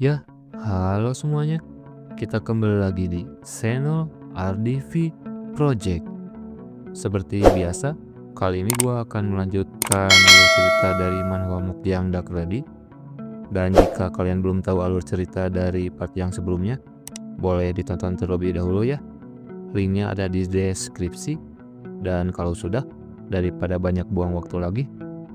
Ya, halo semuanya. Kita kembali lagi di channel RDV Project. Seperti biasa, kali ini gua akan melanjutkan alur cerita dari manhwa Mukjang Dark Lady. Dan jika kalian belum tahu alur cerita dari part yang sebelumnya, boleh ditonton terlebih dahulu ya. Linknya ada di deskripsi. Dan kalau sudah, daripada banyak buang waktu lagi,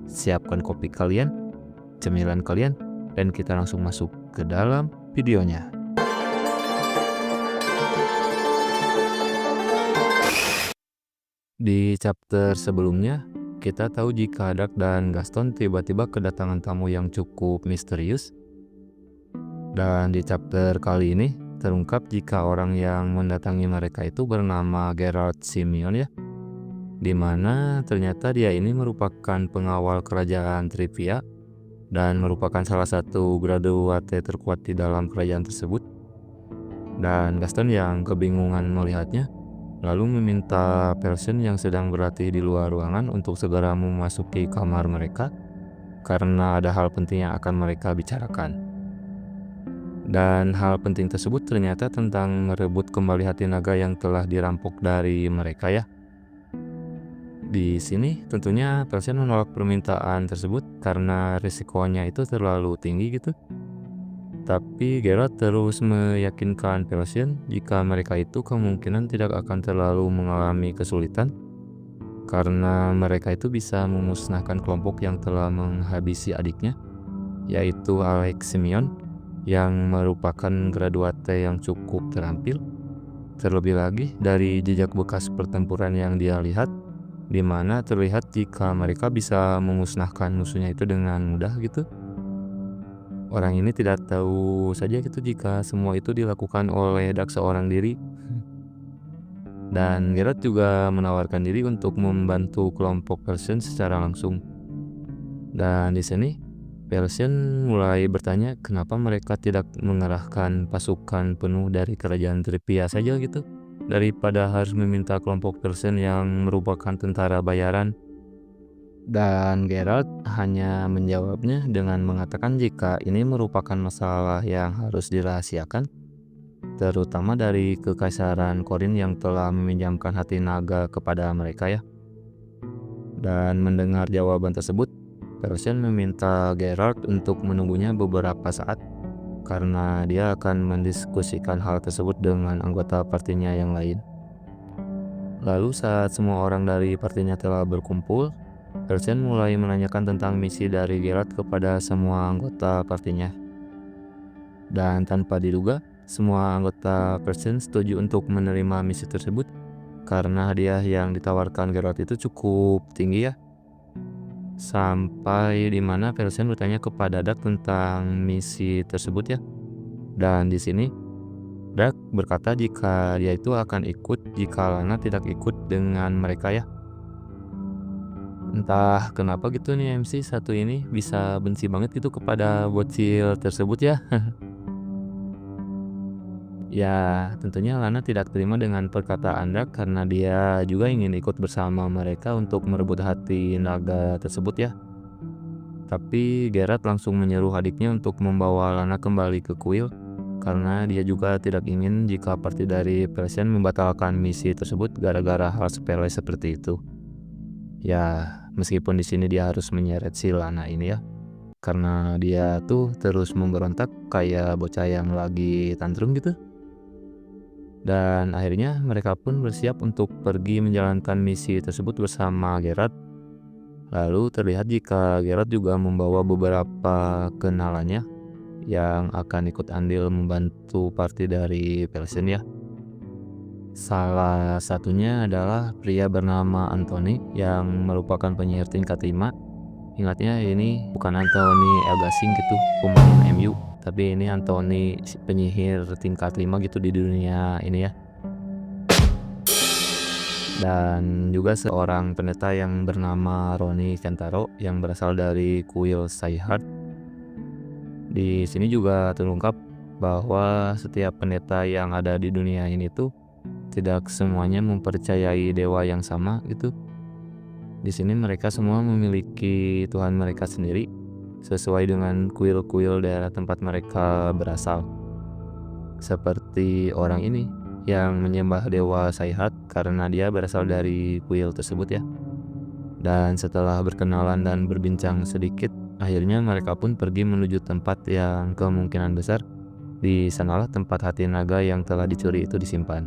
siapkan kopi kalian, cemilan kalian, dan kita langsung masuk ke dalam videonya. Di chapter sebelumnya, kita tahu jika Dark dan Gaston tiba-tiba kedatangan tamu yang cukup misterius. Dan di chapter kali ini, terungkap jika orang yang mendatangi mereka itu bernama Geralt Simeon ya. Dimana ternyata dia ini merupakan pengawal kerajaan Trivia dan merupakan salah satu graduate terkuat di dalam kerajaan tersebut. Dan Gaston yang kebingungan melihatnya, lalu meminta Persian yang sedang berlatih di luar ruangan untuk segera memasuki kamar mereka karena ada hal penting yang akan mereka bicarakan. Dan hal penting tersebut ternyata tentang merebut kembali hati naga yang telah dirampok dari mereka ya. Di sini tentunya Persian menolak permintaan tersebut karena risikonya itu terlalu tinggi gitu. Tapi Geralt terus meyakinkan Persian jika mereka itu kemungkinan tidak akan terlalu mengalami kesulitan karena mereka itu bisa memusnahkan kelompok yang telah menghabisi adiknya, yaitu Alex Simeon, yang merupakan graduate yang cukup terampil. Terlebih lagi dari jejak bekas pertempuran yang dia lihat, di mana terlihat jika mereka bisa memusnahkan musuhnya itu dengan mudah gitu. Orang ini tidak tahu saja gitu jika semua itu dilakukan oleh Dark seorang diri. Dan Geralt juga menawarkan diri untuk membantu kelompok Persian secara langsung. Dan di sini Persian mulai bertanya kenapa mereka tidak mengerahkan pasukan penuh dari kerajaan Tripia saja gitu, daripada harus meminta kelompok Persian yang merupakan tentara bayaran. Dan Geralt hanya menjawabnya dengan mengatakan jika ini merupakan masalah yang harus dirahasiakan, terutama dari Kekaisaran Korin yang telah meminjamkan hati naga kepada mereka ya. Dan mendengar jawaban tersebut, Persian meminta Geralt untuk menunggunya beberapa saat karena dia akan mendiskusikan hal tersebut dengan anggota partinya yang lain. Lalu saat semua orang dari partinya telah berkumpul, Persian mulai menanyakan tentang misi dari Geralt kepada semua anggota partinya. Dan tanpa diduga, semua anggota Persian setuju untuk menerima misi tersebut karena hadiah yang ditawarkan Geralt itu cukup tinggi ya. Sampai dimana Persian bertanya kepada Dark tentang misi tersebut ya. Dan di sini Dark berkata jika dia itu akan ikut jika Lana tidak ikut dengan mereka ya. Entah kenapa gitu nih MC satu ini bisa benci banget gitu kepada bocil tersebut ya. Ya tentunya Lana tidak terima dengan perkataan Dark karena dia juga ingin ikut bersama mereka untuk merebut hati naga tersebut ya. Tapi Geralt langsung menyeru adiknya untuk membawa Lana kembali ke kuil karena dia juga tidak ingin jika parti dari Persian membatalkan misi tersebut gara-gara hal sepele seperti itu. Ya, meskipun di sini dia harus menyeret si Lana ini ya, karena dia tuh terus memberontak kayak bocah yang lagi tantrum gitu. Dan akhirnya mereka pun bersiap untuk pergi menjalankan misi tersebut bersama Geralt. Lalu terlihat jika Geralt juga membawa beberapa kenalannya yang akan ikut andil membantu parti dari Persian ya. Salah satunya adalah pria bernama Anthony yang merupakan penyihir tingkat 5. Ingatnya ini bukan Anthony Elgasing gitu, pemain MU, tapi ini Anthony penyihir tingkat 5 gitu di dunia ini ya. Dan juga seorang pendeta yang bernama Roni Kentaro yang berasal dari kuil Sayhard. Di sini juga terungkap bahwa setiap pendeta yang ada di dunia ini tuh tidak semuanya mempercayai dewa yang sama gitu. Di sini mereka semua memiliki Tuhan mereka sendiri. sesuai dengan kuil-kuil daerah tempat mereka berasal. Seperti orang ini yang menyembah dewa Sayhat karena dia berasal dari kuil tersebut ya. Dan setelah berkenalan dan berbincang sedikit, akhirnya mereka pun pergi menuju tempat yang kemungkinan besar di sanalah tempat hati naga yang telah dicuri itu disimpan.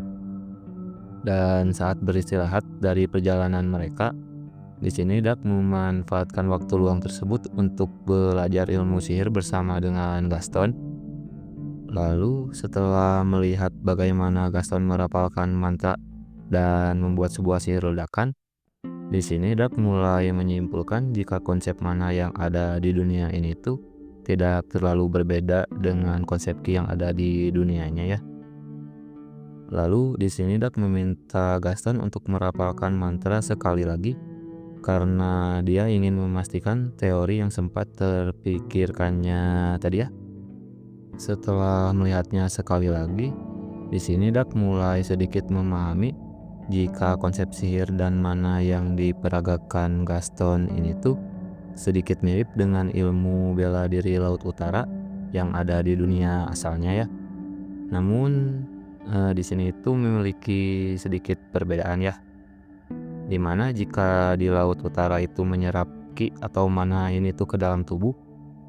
Dan saat beristirahat dari perjalanan mereka, di sini Dak memanfaatkan waktu luang tersebut untuk belajar ilmu sihir bersama dengan Gaston. Lalu setelah melihat bagaimana Gaston merapalkan mantra dan membuat sebuah sihir ledakan, di sini Dak mulai menyimpulkan jika konsep mana yang ada di dunia ini tuh tidak terlalu berbeda dengan konsep Ki yang ada di dunianya ya. Lalu di sini Dak meminta Gaston untuk merapalkan mantra sekali lagi karena dia ingin memastikan teori yang sempat terpikirkannya tadi ya. Setelah melihatnya sekali lagi, di sini Dak mulai sedikit memahami jika konsep sihir dan mana yang diperagakan Gaston ini tuh sedikit mirip dengan ilmu bela diri Laut Utara yang ada di dunia asalnya ya. Namun di sini itu memiliki sedikit perbedaan ya. Dimana jika di Laut Utara itu menyerap ki atau mana ini tuh ke dalam tubuh,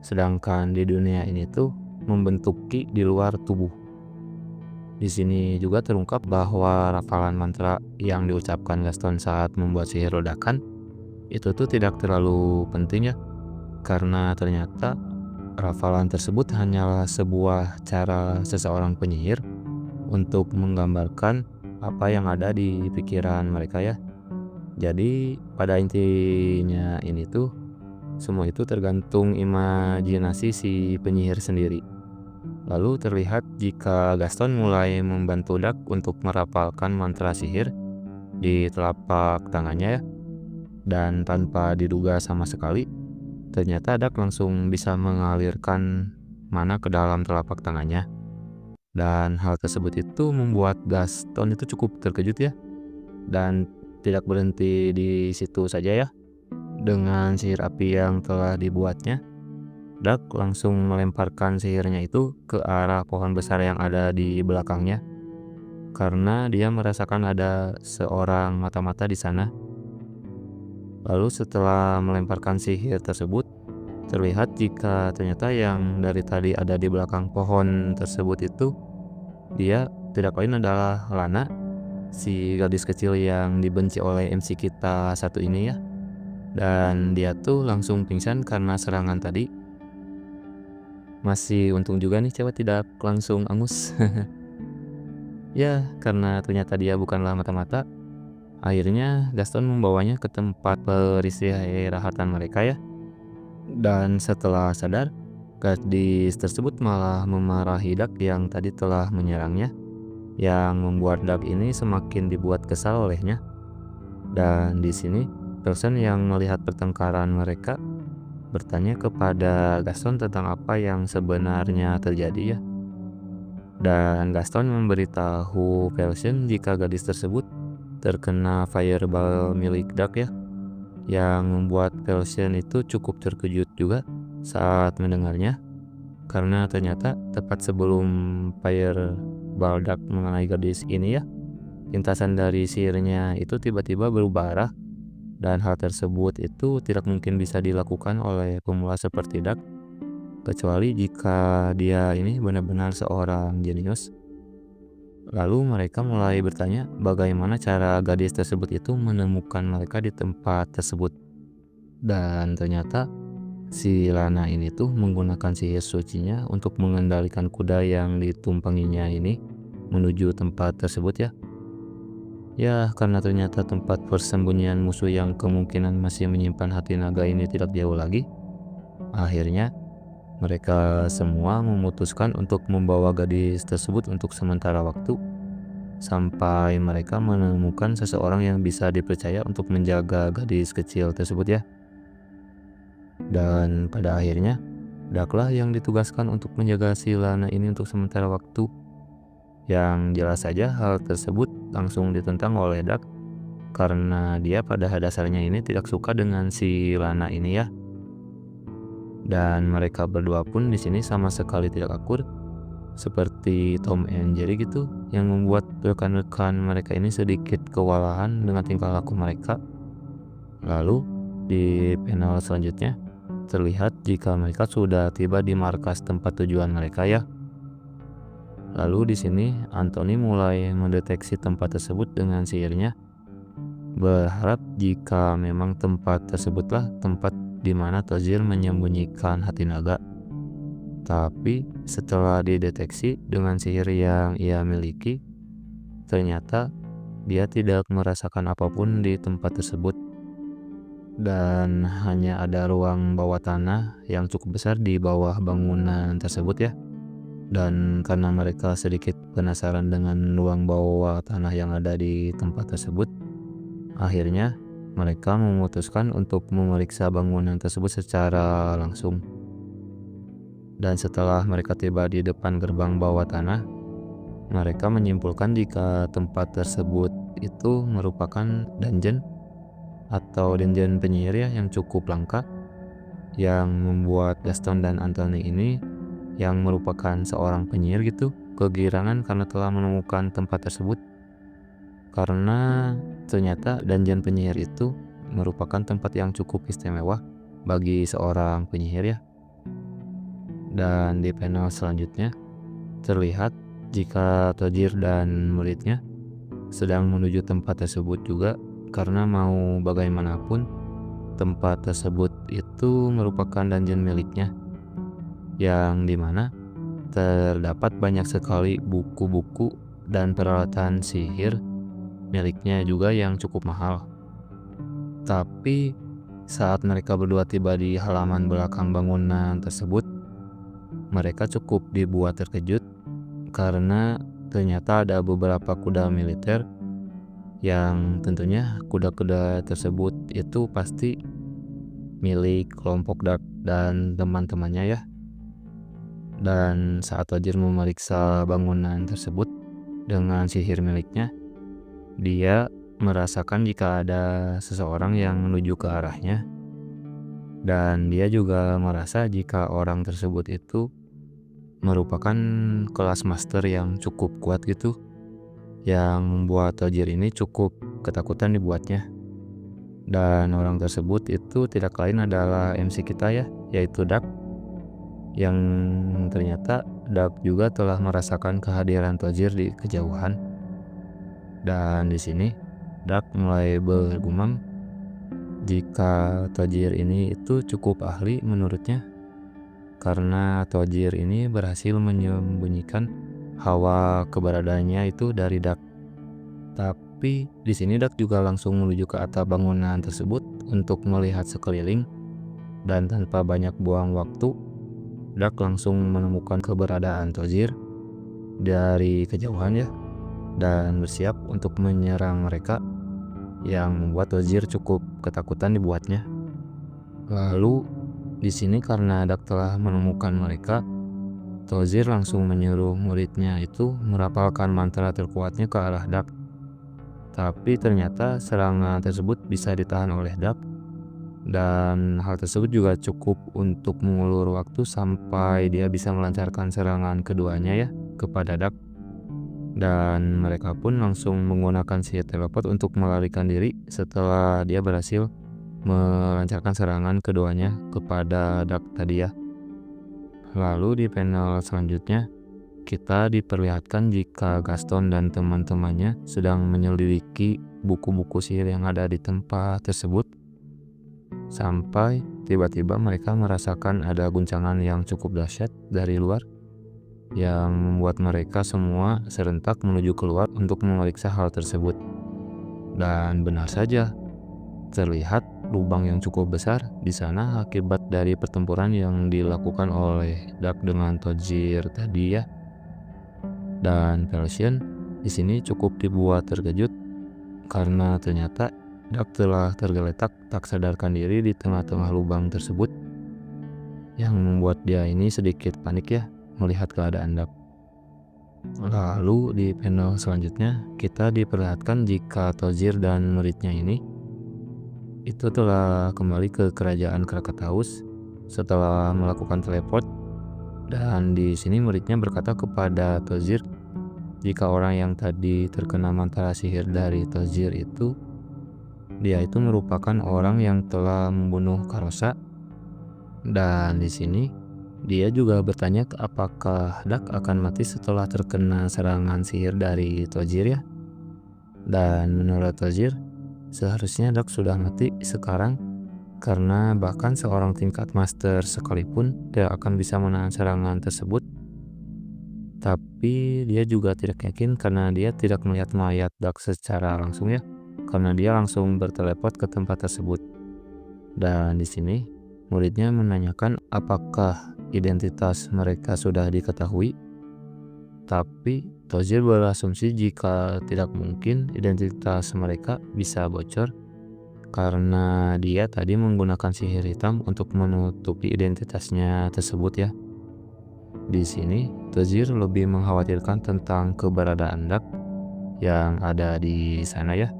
sedangkan di dunia ini tuh membentuk ki di luar tubuh. Di sini juga terungkap bahwa rafalan mantra yang diucapkan Gaston saat membuat sihir ledakan itu tuh tidak terlalu penting ya, karena ternyata rafalan tersebut hanyalah sebuah cara seseorang penyihir untuk menggambarkan apa yang ada di pikiran mereka ya. Jadi pada intinya ini tuh semua itu tergantung imajinasi si penyihir sendiri. Lalu terlihat jika Gaston mulai membantu Dak untuk merapalkan mantra sihir di telapak tangannya ya. Dan tanpa diduga sama sekali, ternyata Dak langsung bisa mengalirkan mana ke dalam telapak tangannya. Dan hal tersebut itu membuat Gaston itu cukup terkejut ya. Dan tidak berhenti di situ saja ya. Dengan sihir api yang telah dibuatnya, Dak langsung melemparkan sihirnya itu ke arah pohon besar yang ada di belakangnya. Karena dia merasakan ada seorang mata-mata di sana. Lalu setelah melemparkan sihir tersebut, terlihat jika ternyata yang dari tadi ada di belakang pohon tersebut itu dia tidak lain adalah Lana, si gadis kecil yang dibenci oleh MC kita satu ini ya. Dan dia tuh langsung pingsan karena serangan tadi. Masih untung juga nih cewek tidak langsung angus. Ya, karena ternyata dia bukanlah mata-mata, akhirnya Gaston membawanya ke tempat peristirahatan mereka ya. Dan setelah sadar, gadis tersebut malah memarahi Dak yang tadi telah menyerangnya, yang membuat Dak ini semakin dibuat kesal olehnya. Dan di sini, Dawson yang melihat pertengkaran mereka bertanya kepada Gaston tentang apa yang sebenarnya terjadi ya. Dan Gaston memberitahu Felsion jika gadis tersebut terkena fireball milik Dak ya, yang membuat Felsion itu cukup terkejut juga saat mendengarnya, karena ternyata tepat sebelum fireball Dak mengenai gadis ini ya, lintasan dari sihirnya itu tiba-tiba berubah arah. Dan hal tersebut itu tidak mungkin bisa dilakukan oleh pemula seperti Dak, kecuali jika dia ini benar-benar seorang jenius. Lalu mereka mulai bertanya bagaimana cara gadis tersebut itu menemukan mereka di tempat tersebut. Dan ternyata si Lana ini tuh menggunakan sihir sucinya untuk mengendalikan kuda yang ditumpanginya ini menuju tempat tersebut ya. Ya, karena ternyata tempat persembunyian musuh yang kemungkinan masih menyimpan hati naga ini tidak jauh lagi. Akhirnya, mereka semua memutuskan untuk membawa gadis tersebut untuk sementara waktu, sampai mereka menemukan seseorang yang bisa dipercaya untuk menjaga gadis kecil tersebut ya. Dan pada akhirnya, Daklah yang ditugaskan untuk menjaga si Lana ini untuk sementara waktu. Yang jelas saja hal tersebut langsung ditentang oleh Dak karena dia pada dasarnya ini tidak suka dengan si Lana ini ya. Dan mereka berdua pun di sini sama sekali tidak akur, seperti Tom and Jerry gitu, yang membuat rekan-rekan mereka ini sedikit kewalahan dengan tingkah laku mereka. Lalu di panel selanjutnya terlihat jika mereka sudah tiba di markas tempat tujuan mereka ya. Lalu di sini Anthony mulai mendeteksi tempat tersebut dengan sihirnya, berharap jika memang tempat tersebutlah tempat di mana Tajir menyembunyikan hati naga. Tapi setelah dideteksi dengan sihir yang ia miliki, ternyata dia tidak merasakan apapun di tempat tersebut, dan hanya ada ruang bawah tanah yang cukup besar di bawah bangunan tersebut ya. Dan karena mereka sedikit penasaran dengan ruang bawah tanah yang ada di tempat tersebut, akhirnya mereka memutuskan untuk memeriksa bangunan tersebut secara langsung. Dan setelah mereka tiba di depan gerbang bawah tanah, mereka menyimpulkan jika tempat tersebut itu merupakan dungeon atau dungeon penyihir ya, yang cukup langka, yang membuat Gaston dan Anthony ini yang merupakan seorang penyihir gitu kegirangan karena telah menemukan tempat tersebut, karena ternyata dungeon penyihir itu merupakan tempat yang cukup istimewa bagi seorang penyihir ya. Dan di panel selanjutnya terlihat jika Tajir dan muridnya sedang menuju tempat tersebut juga, karena mau bagaimanapun tempat tersebut itu merupakan dungeon miliknya, yang dimana terdapat banyak sekali buku-buku dan peralatan sihir miliknya juga yang cukup mahal. Tapi saat mereka berdua tiba di halaman belakang bangunan tersebut, mereka cukup dibuat terkejut karena ternyata ada beberapa kuda militer, yang tentunya kuda-kuda tersebut itu pasti milik kelompok Dark dan teman-temannya ya. Dan saat Tajir memeriksa bangunan tersebut dengan sihir miliknya, dia merasakan jika ada seseorang yang menuju ke arahnya, dan dia juga merasa jika orang tersebut itu merupakan kelas master yang cukup kuat gitu, yang membuat Tajir ini cukup ketakutan dibuatnya. Dan orang tersebut itu tidak lain adalah MC kita ya, yaitu Dark, yang ternyata Dark juga telah merasakan kehadiran Tajir di kejauhan. Dan di sini Dark mulai bergumam jika Tajir ini itu cukup ahli menurutnya, karena Tajir ini berhasil menyembunyikan hawa keberadaannya itu dari Dark. Tapi di sini Dark juga langsung menuju ke atap bangunan tersebut untuk melihat sekeliling, dan tanpa banyak buang waktu, Dark langsung menemukan keberadaan Tajir dari kejauhan ya, dan bersiap untuk menyerang mereka, yang membuat Tajir cukup ketakutan dibuatnya. Lalu di sini karena Dark telah menemukan mereka, Tajir langsung menyuruh muridnya itu merapalkan mantra terkuatnya ke arah Dark. Tapi ternyata serangan tersebut bisa ditahan oleh Dark, dan hal tersebut juga cukup untuk mengulur waktu sampai dia bisa melancarkan serangan keduanya ya kepada Dark. Dan mereka pun langsung menggunakan sihir teleport untuk melarikan diri setelah dia berhasil melancarkan serangan keduanya kepada Dark tadi ya. Lalu di panel selanjutnya kita diperlihatkan jika Gaston dan teman-temannya sedang menyelidiki buku-buku sihir yang ada di tempat tersebut, sampai tiba-tiba mereka merasakan ada guncangan yang cukup dahsyat dari luar, yang membuat mereka semua serentak menuju keluar untuk memeriksa hal tersebut. Dan benar saja, terlihat lubang yang cukup besar di sana akibat dari pertempuran yang dilakukan oleh Dark dengan Tajir tadi ya. Dan Persian di sini cukup dibuat terkejut karena ternyata Dark telah tergeletak tak sadarkan diri di tengah-tengah lubang tersebut, yang membuat dia ini sedikit panik ya melihat keadaan Dark. Lalu di panel selanjutnya kita diperlihatkan jika Tajir dan muridnya ini itu telah kembali ke kerajaan Krakataus setelah melakukan teleport. Dan di sini muridnya berkata kepada Tozir jika orang yang tadi terkena mantra sihir dari Tozir itu, dia itu merupakan orang yang telah membunuh Karosa. Dan di sini dia juga bertanya apakah Dak akan mati setelah terkena serangan sihir dari Tozir ya. Dan menurut Tozir, seharusnya Dak sudah mati sekarang karena bahkan seorang tingkat master sekalipun tidak akan bisa menahan serangan tersebut. Tapi dia juga tidak yakin karena dia tidak melihat mayat Dak secara langsung ya, karena dia langsung berteleport ke tempat tersebut. Dan di sini muridnya menanyakan apakah identitas mereka sudah diketahui, tapi Tozir berasumsi jika tidak mungkin identitas mereka bisa bocor karena dia tadi menggunakan sihir hitam untuk menutupi identitasnya tersebut ya. Di sini Tozir lebih mengkhawatirkan tentang keberadaan Dak yang ada di sana ya,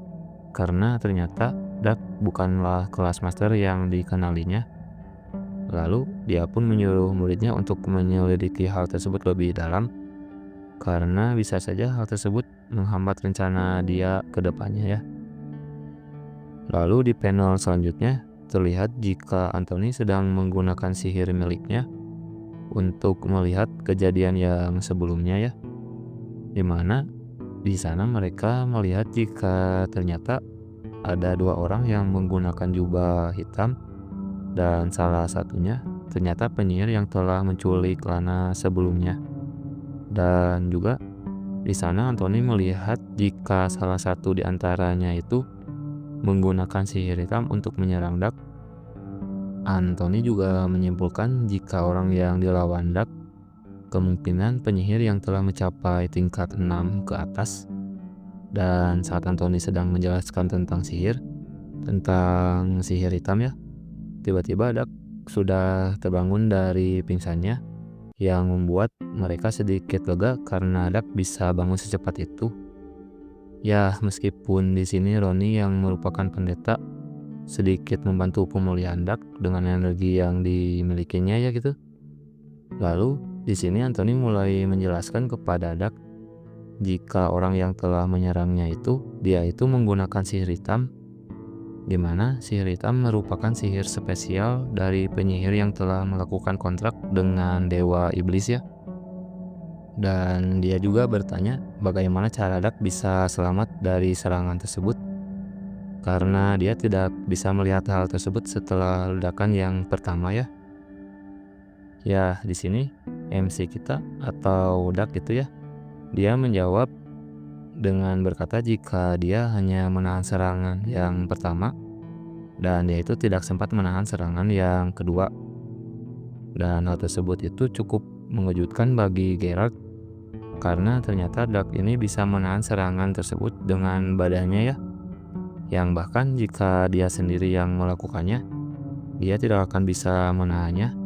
karena ternyata Dak bukanlah kelas master yang dikenalinya. Lalu dia pun menyuruh muridnya untuk menyelidiki hal tersebut lebih dalam karena bisa saja hal tersebut menghambat rencana dia ke depannya ya. Lalu di panel selanjutnya terlihat jika Anthony sedang menggunakan sihir miliknya untuk melihat kejadian yang sebelumnya ya, dimana di sana mereka melihat jika ternyata ada dua orang yang menggunakan jubah hitam dan salah satunya ternyata penyihir yang telah menculik Lana sebelumnya. Dan juga di sana Anthony melihat jika salah satu di antaranya itu menggunakan sihir hitam untuk menyerang Dak. Anthony juga menyimpulkan jika orang yang dilawan Dak kemungkinan penyihir yang telah mencapai tingkat 6 ke atas. Dan saat Anthony sedang menjelaskan tentang sihir hitam ya, tiba-tiba Dak sudah terbangun dari pingsannya yang membuat mereka sedikit lega karena Dak bisa bangun secepat itu. Ya, meskipun di sini Roni yang merupakan pendeta sedikit membantu pemulihan Dak dengan energi yang dimilikinya ya gitu. Lalu di sini Anthony mulai menjelaskan kepada Dak jika orang yang telah menyerangnya itu dia itu menggunakan sihir hitam, di mana sihir hitam merupakan sihir spesial dari penyihir yang telah melakukan kontrak dengan Dewa Iblis ya. Dan dia juga bertanya bagaimana cara Dak bisa selamat dari serangan tersebut karena dia tidak bisa melihat hal tersebut setelah ledakan yang pertama ya. Ya, di sini MC kita atau Dak itu ya, dia menjawab dengan berkata jika dia hanya menahan serangan yang pertama dan dia itu tidak sempat menahan serangan yang kedua. Dan hal tersebut itu cukup mengejutkan bagi Geralt karena ternyata Dak ini bisa menahan serangan tersebut dengan badannya ya, yang bahkan jika dia sendiri yang melakukannya dia tidak akan bisa menahannya.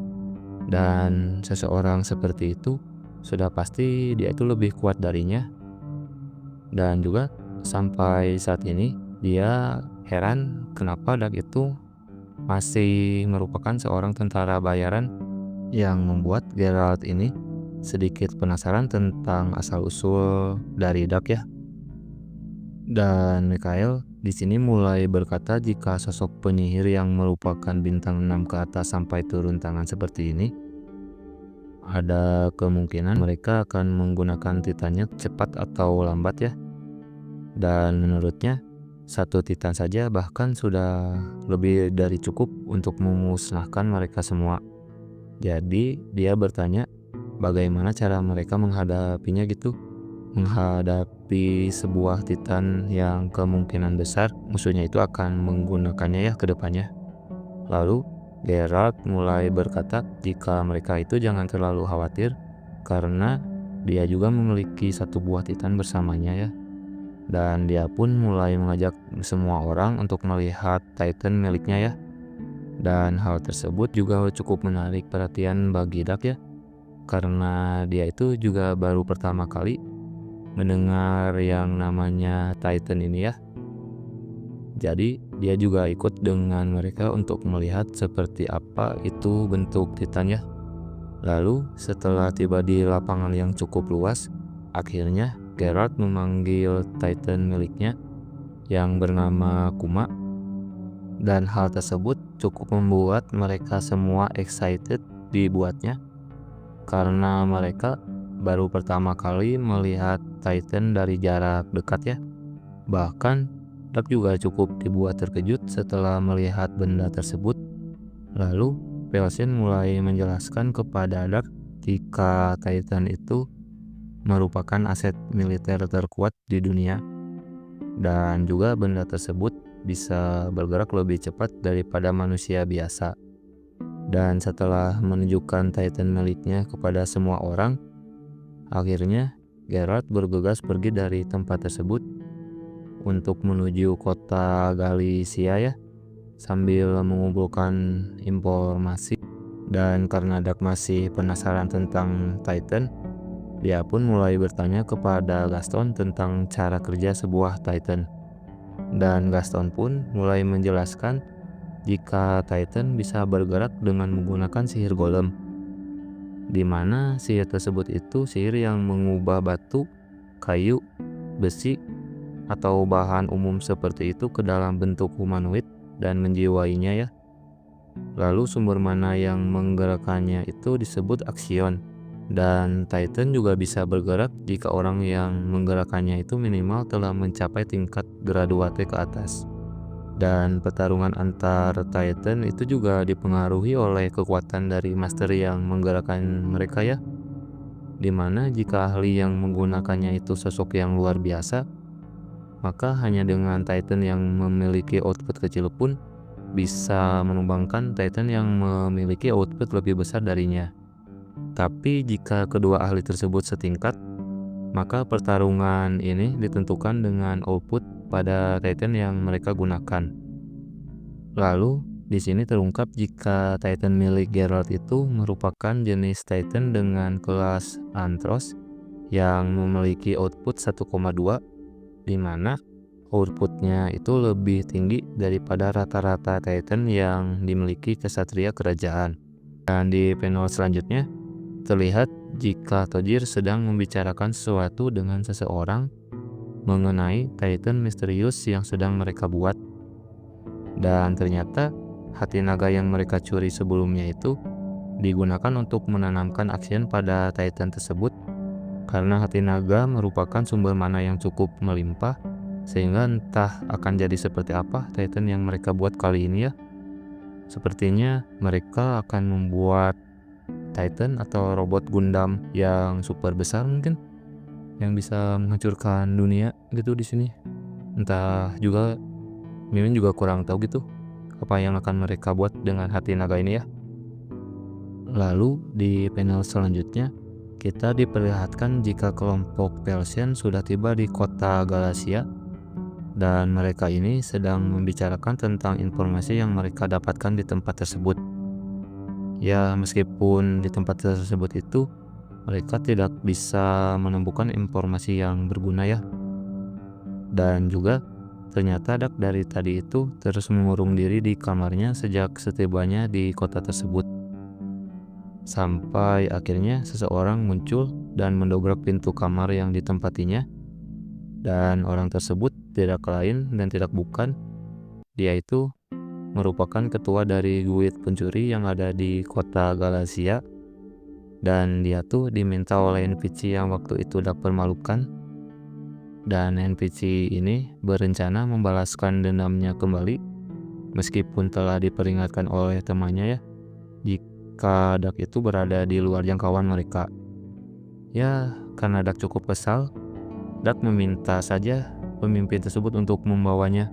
Dan seseorang seperti itu sudah pasti dia itu lebih kuat darinya. Dan juga sampai saat ini dia heran kenapa Dak itu masih merupakan seorang tentara bayaran, yang membuat Geralt ini sedikit penasaran tentang asal-usul dari Dak ya. Dan Mikhail di sini mulai berkata jika sosok penyihir yang merupakan bintang 6 ke atas sampai turun tangan seperti ini, ada kemungkinan mereka akan menggunakan titannya cepat atau lambat ya. Dan menurutnya satu titan saja bahkan sudah lebih dari cukup untuk memusnahkan mereka semua. Jadi dia bertanya bagaimana cara mereka menghadapinya gitu, menghadapi sebuah titan yang kemungkinan besar musuhnya itu akan menggunakannya ya ke depannya. Lalu Geralt mulai berkata jika mereka itu jangan terlalu khawatir karena dia juga memiliki satu buah titan bersamanya ya. Dan dia pun mulai mengajak semua orang untuk melihat titan miliknya ya. Dan hal tersebut juga cukup menarik perhatian bagi Dak ya, karena dia itu juga baru pertama kali mendengar yang namanya titan ini ya. Jadi dia juga ikut dengan mereka untuk melihat seperti apa itu bentuk Titan ya. Lalu setelah tiba di lapangan yang cukup luas, akhirnya Geralt memanggil Titan miliknya yang bernama Kuma, dan hal tersebut cukup membuat mereka semua excited dibuatnya karena mereka baru pertama kali melihat Titan dari jarak dekat ya. Bahkan Duck juga cukup dibuat terkejut setelah melihat benda tersebut. Lalu Pelsin mulai menjelaskan kepada Duck jika Titan itu merupakan aset militer terkuat di dunia, dan juga benda tersebut bisa bergerak lebih cepat daripada manusia biasa. Dan setelah menunjukkan Titan miliknya kepada semua orang, akhirnya Geralt bergegas pergi dari tempat tersebut untuk menuju kota Galicia ya, sambil mengumpulkan informasi. Dan karena Duck masih penasaran tentang Titan, dia pun mulai bertanya kepada Gaston tentang cara kerja sebuah Titan. Dan Gaston pun mulai menjelaskan jika Titan bisa bergerak dengan menggunakan sihir golem, di mana sihir tersebut itu sihir yang mengubah batu, kayu, besi, atau bahan umum seperti itu ke dalam bentuk humanoid dan menjiwainya ya. Lalu sumber mana yang menggerakkannya itu disebut Axion. Dan Titan juga bisa bergerak jika orang yang menggerakkannya itu minimal telah mencapai tingkat graduate ke atas. Dan pertarungan antar Titan itu juga dipengaruhi oleh kekuatan dari master yang menggerakkan mereka ya. Dimana jika ahli yang menggunakannya itu sosok yang luar biasa, maka hanya dengan Titan yang memiliki output kecil pun bisa menumbangkan Titan yang memiliki output lebih besar darinya. Tapi jika kedua ahli tersebut setingkat, maka pertarungan ini ditentukan dengan output pada Titan yang mereka gunakan. Lalu di sini terungkap jika Titan milik Geralt itu merupakan jenis Titan dengan kelas Antros yang memiliki output 1,2, di mana outputnya itu lebih tinggi daripada rata-rata Titan yang dimiliki kesatria kerajaan. Dan di panel selanjutnya terlihat jika Tojir sedang membicarakan sesuatu dengan seseorang mengenai Titan misterius yang sedang mereka buat. Dan ternyata hati naga yang mereka curi sebelumnya itu digunakan untuk menanamkan action pada Titan tersebut, karena hati naga merupakan sumber mana yang cukup melimpah, sehingga entah akan jadi seperti apa Titan yang mereka buat kali ini ya. Sepertinya mereka akan membuat Titan atau robot Gundam yang super besar mungkin, yang bisa menghancurkan dunia gitu di sini. Entah juga, Mimin juga kurang tahu gitu apa yang akan mereka buat dengan hati naga ini ya. Lalu di panel selanjutnya kita diperlihatkan jika kelompok Pelsian sudah tiba di kota Galacia, dan mereka ini sedang membicarakan tentang informasi yang mereka dapatkan di tempat tersebut. Ya, meskipun di tempat tersebut itu mereka tidak bisa menemukan informasi yang berguna ya. Dan juga ternyata Duck dari tadi itu terus mengurung diri di kamarnya sejak setibanya di kota tersebut. Sampai akhirnya seseorang muncul dan mendobrak pintu kamar yang ditempatinya. Dan orang tersebut tidak lain dan tidak bukan, dia itu merupakan ketua dari guild pencuri yang ada di kota Galacia. Dan dia tuh diminta oleh NPC yang waktu itu Duck permalukan. Dan NPC ini berencana membalaskan dendamnya kembali, meskipun telah diperingatkan oleh temannya ya, jika Duck itu berada di luar jangkauan mereka. Ya, karena Duck cukup kesal, Duck meminta saja pemimpin tersebut untuk membawanya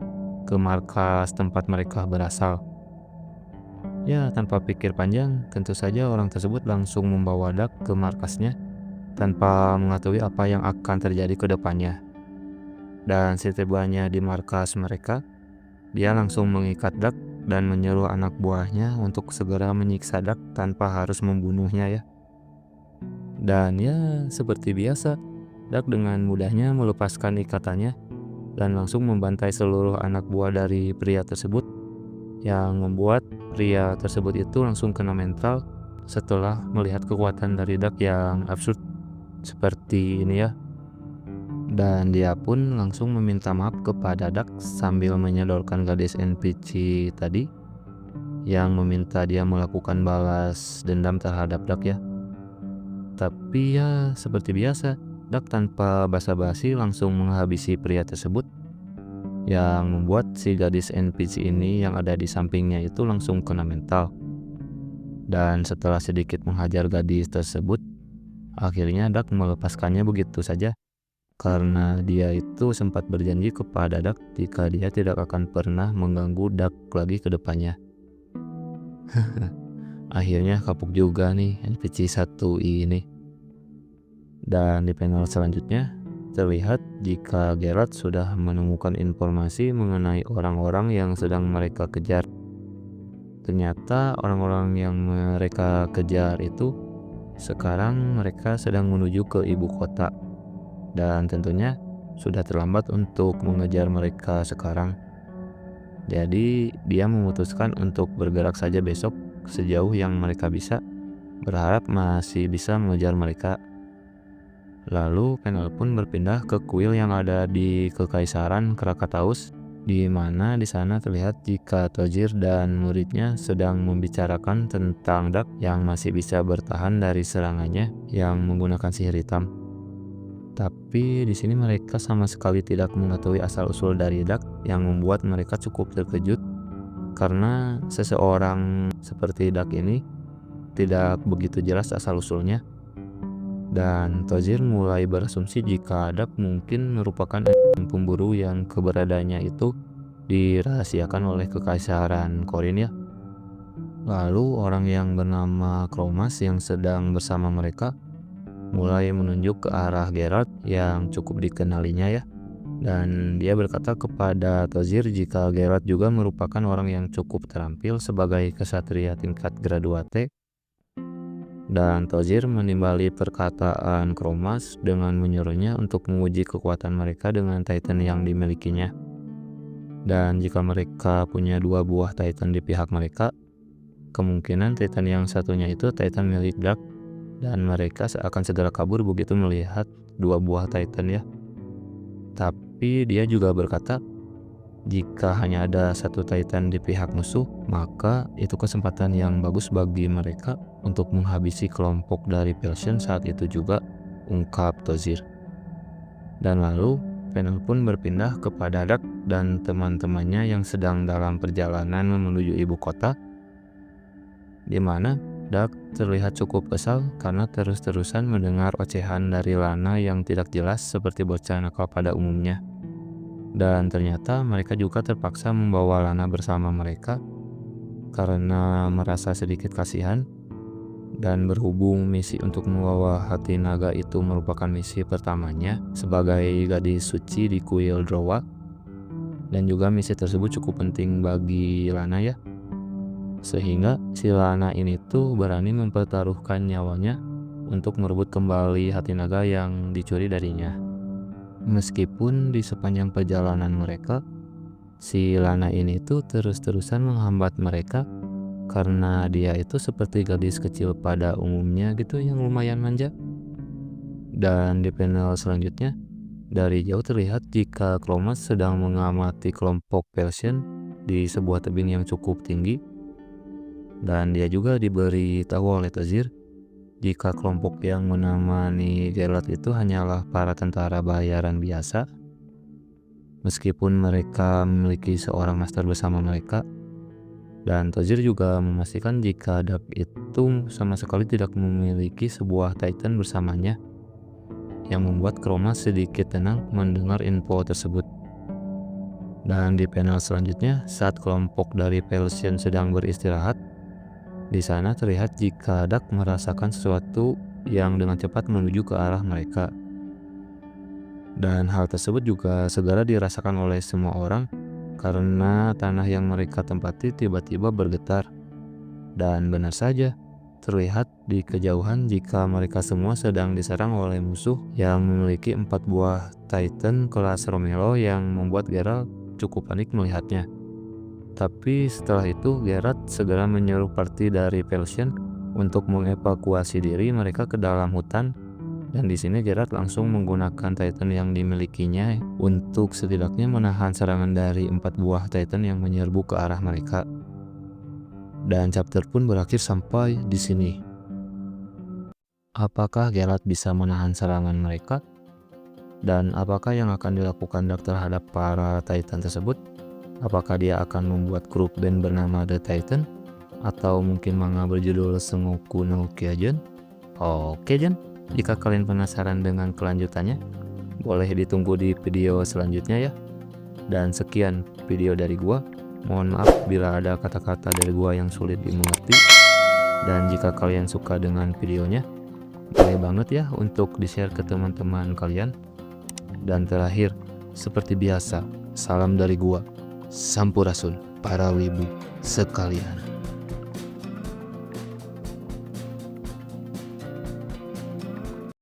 ke markas tempat mereka berasal. Ya, tanpa pikir panjang, tentu saja orang tersebut langsung membawa Duck ke markasnya tanpa mengetahui apa yang akan terjadi ke depannya. Dan setibanya di markas mereka, dia langsung mengikat Duck dan menyuruh anak buahnya untuk segera menyiksa Duck tanpa harus membunuhnya ya. Dan ya, seperti biasa, Duck dengan mudahnya melepaskan ikatannya dan langsung membantai seluruh anak buah dari pria tersebut, yang membuat pria tersebut itu langsung kena mental setelah melihat kekuatan dari Dak yang absurd seperti ini ya. Dan dia pun langsung meminta maaf kepada Dak sambil menyodorkan gadis NPC tadi yang meminta dia melakukan balas dendam terhadap Dak ya. Tapi ya seperti biasa, Dak tanpa basa-basi langsung menghabisi pria tersebut, yang membuat si gadis NPC ini yang ada di sampingnya itu langsung kena mental. Dan setelah sedikit menghajar gadis tersebut, akhirnya Dak melepaskannya begitu saja, karena dia itu sempat berjanji kepada Dak jika dia tidak akan pernah mengganggu Dak lagi ke depannya. Akhirnya kapok juga nih NPC satu ini. Dan di panel selanjutnya terlihat jika Geralt sudah menemukan informasi mengenai orang-orang yang sedang mereka kejar. Ternyata orang-orang yang mereka kejar itu sekarang mereka sedang menuju ke ibu kota, dan tentunya sudah terlambat untuk mengejar mereka sekarang. Jadi dia memutuskan untuk bergerak saja besok sejauh yang mereka bisa, berharap masih bisa mengejar mereka. Lalu panel pun berpindah ke kuil yang ada di Kekaisaran Krakataus, di mana di sana terlihat jika Tojir dan muridnya sedang membicarakan tentang Dak yang masih bisa bertahan dari serangannya yang menggunakan sihir hitam. Tapi di sini mereka sama sekali tidak mengetahui asal-usul dari Dak, yang membuat mereka cukup terkejut karena seseorang seperti Dak ini tidak begitu jelas asal-usulnya. Dan Tojir mulai berasumsi jika Dak mungkin merupakan pemburu yang keberadaannya itu dirahasiakan oleh Kekaisaran Korin ya. Lalu orang yang bernama Kromas yang sedang bersama mereka mulai menunjuk ke arah Geralt yang cukup dikenalinya ya. Dan dia berkata kepada Tojir jika Geralt juga merupakan orang yang cukup terampil sebagai kesatria tingkat graduate. Dan Tojir menimbali perkataan Kromas dengan menyuruhnya untuk menguji kekuatan mereka dengan Titan yang dimilikinya. Dan jika mereka punya 2 buah Titan di pihak mereka, kemungkinan Titan yang satunya itu Titan milik Dak, dan mereka akan segera kabur begitu melihat 2 buah Titan ya. Tapi dia juga berkata, jika hanya ada 1 Titan di pihak musuh, maka itu kesempatan yang bagus bagi mereka untuk menghabisi kelompok dari Persian saat itu juga, ungkap Tojir. Dan lalu panel pun berpindah kepada Dak dan teman-temannya yang sedang dalam perjalanan menuju ibu kota, di mana Dak terlihat cukup kesal karena terus-terusan mendengar ocehan dari Lana yang tidak jelas seperti bocah nakal pada umumnya. Dan ternyata mereka juga terpaksa membawa Lana bersama mereka karena merasa sedikit kasihan. Dan berhubung misi untuk membawa hati naga itu merupakan misi pertamanya sebagai gadis suci di kuil Drowa, dan juga misi tersebut cukup penting bagi Lana ya, sehingga si Lana ini tuh berani mempertaruhkan nyawanya untuk merebut kembali hati naga yang dicuri darinya. Meskipun di sepanjang perjalanan mereka, si Lana ini tuh terus-terusan menghambat mereka karena dia itu seperti gadis kecil pada umumnya gitu yang lumayan manja. Dan di panel selanjutnya, dari jauh terlihat jika Kromas sedang mengamati kelompok Persian di sebuah tebing yang cukup tinggi. Dan dia juga diberi tahu oleh Tojir jika kelompok yang menemani Geralt itu hanyalah para tentara bayaran biasa, meskipun mereka memiliki seorang master bersama mereka. Dan Tojir juga memastikan jika Dak itu sama sekali tidak memiliki sebuah Titan bersamanya, yang membuat Kromas sedikit tenang mendengar info tersebut. Dan di panel selanjutnya, saat kelompok dari Persian sedang beristirahat, di sana terlihat jika Dak merasakan sesuatu yang dengan cepat menuju ke arah mereka. Dan hal tersebut juga segera dirasakan oleh semua orang karena tanah yang mereka tempati tiba-tiba bergetar. Dan benar saja, terlihat di kejauhan jika mereka semua sedang diserang oleh musuh yang memiliki 4 buah Titan kelas Romero yang membuat Geralt cukup panik melihatnya. Tapi setelah itu Geralt segera menyuruh party dari Pelsion untuk mengevakuasi diri mereka ke dalam hutan, dan di sini Geralt langsung menggunakan Titan yang dimilikinya untuk setidaknya menahan serangan dari 4 buah Titan yang menyerbu ke arah mereka. Dan chapter pun berakhir sampai di sini. Apakah Geralt bisa menahan serangan mereka? Dan apakah yang akan dilakukan Dark terhadap para Titan tersebut? Apakah dia akan membuat grup band bernama The Titan? Atau mungkin manga berjudul Sengoku no Kyojin? Oke Jen, jika kalian penasaran dengan kelanjutannya, boleh ditunggu di video selanjutnya ya. Dan sekian video dari gua. Mohon maaf bila ada kata-kata dari gua yang sulit dimengerti. Dan jika kalian suka dengan videonya, boleh banget ya untuk di-share ke teman-teman kalian. Dan terakhir, seperti biasa, salam dari gua, Sampurasun para wibu sekalian.